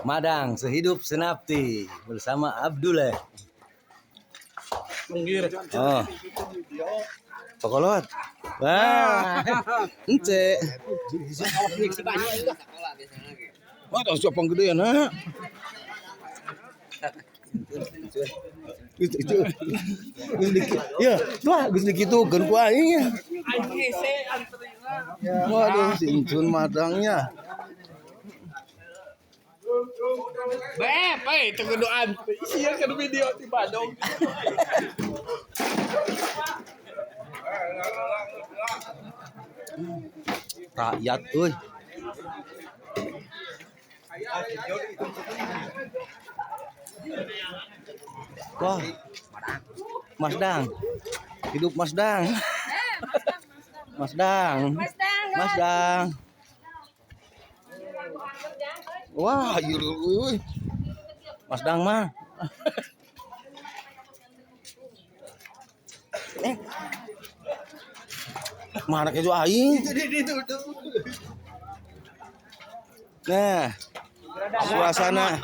Madang sehidup senapti bersama Abdullah. Oh. Pokolot. Wah. Ence. Wah, tahu siapa yang gede ya, nak? Ya, wah, geus dikitukeun ku aing. Waduh, si Incun madangnya. Itu kedoaan. Iya kan video di Bandung. Rakyat euy. Wah. Mas Dang. Hidup Mas Dang. Mas Dang. Mas Dang. Wah, euy. Mas Dang mah. Mana keju aing? Nah, suasana